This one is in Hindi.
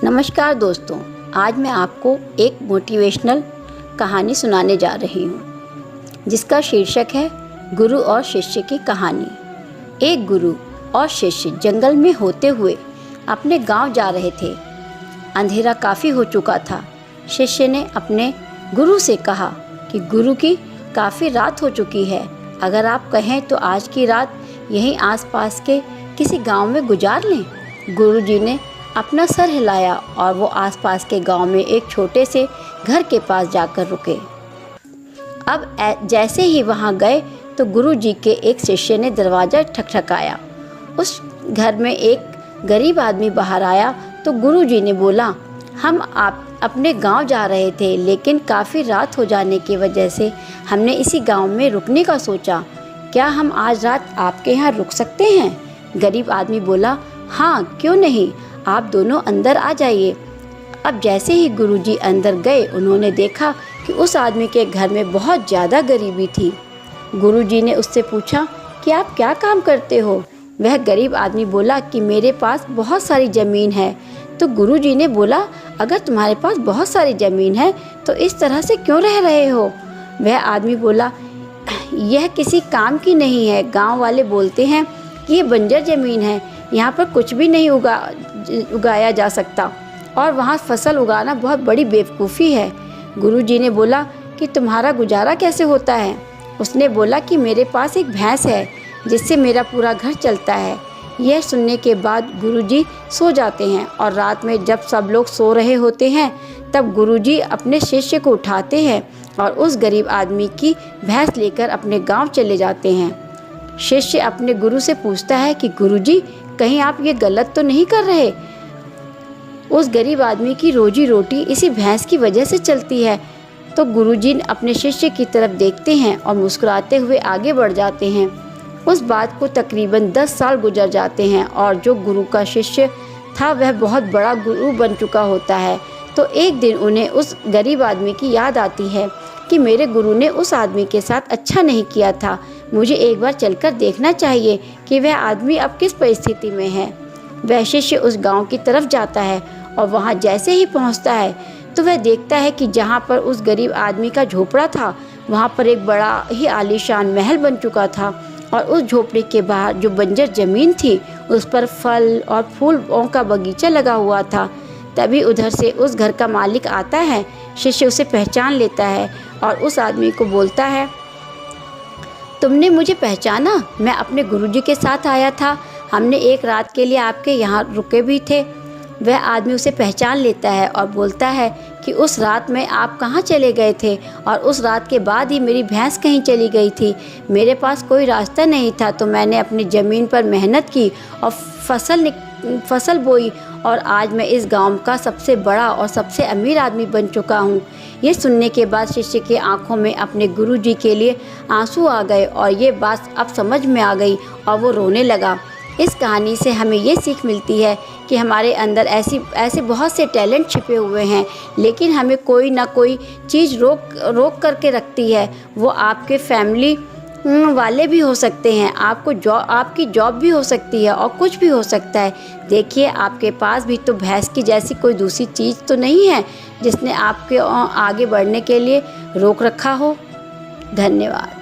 नमस्कार दोस्तों, आज मैं आपको एक मोटिवेशनल कहानी सुनाने जा रही हूँ जिसका शीर्षक है गुरु और शिष्य की कहानी। एक गुरु और शिष्य जंगल में होते हुए अपने गांव जा रहे थे। अंधेरा काफ़ी हो चुका था। शिष्य ने अपने गुरु से कहा कि गुरु की काफ़ी रात हो चुकी है, अगर आप कहें तो आज की रात यहीं आसपास के किसी गांव में गुजार लें। गुरुजी ने अपना सर हिलाया और वो आसपास के गांव में एक छोटे से घर के पास जाकर रुके। अब जैसे ही वहां गए तो गुरुजी के एक शिष्य ने दरवाज़ा ठकठकाया। उस घर में एक गरीब आदमी बाहर आया तो गुरुजी ने बोला, हम अपने गांव जा रहे थे, लेकिन काफ़ी रात हो जाने की वजह से हमने इसी गांव में रुकने का सोचा। क्या हम आज रात आपके यहाँ रुक सकते हैं? गरीब आदमी बोला, हाँ क्यों नहीं, आप दोनों अंदर आ जाइए। अब जैसे ही गुरुजी अंदर गए, उन्होंने देखा कि उस आदमी के घर में बहुत ज़्यादा गरीबी थी। गुरुजी ने उससे पूछा कि आप क्या काम करते हो? वह गरीब आदमी बोला कि मेरे पास बहुत सारी ज़मीन है। तो गुरुजी ने बोला, अगर तुम्हारे पास बहुत सारी ज़मीन है तो इस तरह से क्यों रह रहे हो? वह आदमी बोला, यह किसी काम की नहीं है। गांव वाले बोलते हैं कि ये बंजर ज़मीन है, यहाँ पर कुछ भी नहीं उगाया जा सकता और वहाँ फसल उगाना बहुत बड़ी बेवकूफ़ी है। गुरुजी ने बोला कि तुम्हारा गुजारा कैसे होता है? उसने बोला कि मेरे पास एक भैंस है जिससे मेरा पूरा घर चलता है। यह सुनने के बाद गुरुजी सो जाते हैं और रात में जब सब लोग सो रहे होते हैं तब गुरुजी अपने शिष्य को उठाते हैं और उस गरीब आदमी की भैंस लेकर अपने गांव चले जाते हैं। शिष्य अपने गुरु से पूछता है कि गुरुजी, कहीं आप ये गलत तो नहीं कर रहे? उस गरीब आदमी की रोजी रोटी इसी भैंस की वजह से चलती है। तो गुरुजी अपने शिष्य की तरफ देखते हैं और मुस्कुराते हुए आगे बढ़ जाते हैं। उस बात को तकरीबन 10 साल गुजर जाते हैं और जो गुरु का शिष्य था वह बहुत बड़ा गुरु बन चुका होता है। तो एक दिन उन्हें उस गरीब आदमी की याद आती है कि मेरे गुरु ने उस आदमी के साथ अच्छा नहीं किया था, मुझे एक बार चलकर देखना चाहिए कि वह आदमी अब किस परिस्थिति में है। वह शिष्य उस गांव की तरफ जाता है और वहां जैसे ही पहुंचता है तो वह देखता है कि जहां पर उस गरीब आदमी का झोपड़ा था वहां पर एक बड़ा ही आलीशान महल बन चुका था और उस झोपड़े के बाहर जो बंजर ज़मीन थी उस पर फल और फूलों का बगीचा लगा हुआ था। तभी उधर से उस घर का मालिक आता है। शिष्य उसे पहचान लेता है और उस आदमी को बोलता है, तुमने मुझे पहचाना? मैं अपने गुरुजी के साथ आया था, हमने एक रात के लिए आपके यहाँ रुके भी थे। वह आदमी उसे पहचान लेता है और बोलता है कि उस रात में आप कहाँ चले गए थे और उस रात के बाद ही मेरी भैंस कहीं चली गई थी। मेरे पास कोई रास्ता नहीं था तो मैंने अपनी ज़मीन पर मेहनत की और फसल बोई और आज मैं इस गांव का सबसे बड़ा और सबसे अमीर आदमी बन चुका हूँ। ये सुनने के बाद शिष्य की आंखों में अपने गुरुजी के लिए आंसू आ गए और ये बात अब समझ में आ गई और वो रोने लगा। इस कहानी से हमें ये सीख मिलती है कि हमारे अंदर ऐसे बहुत से टैलेंट छिपे हुए हैं, लेकिन हमें कोई ना कोई चीज़ रोक करके रखती है। वो आपके फैमिली वाले भी हो सकते हैं, आपकी जॉब भी हो सकती है और कुछ भी हो सकता है। देखिए, आपके पास भी तो भैंस की जैसी कोई दूसरी चीज़ तो नहीं है जिसने आपके आगे बढ़ने के लिए रोक रखा हो। धन्यवाद।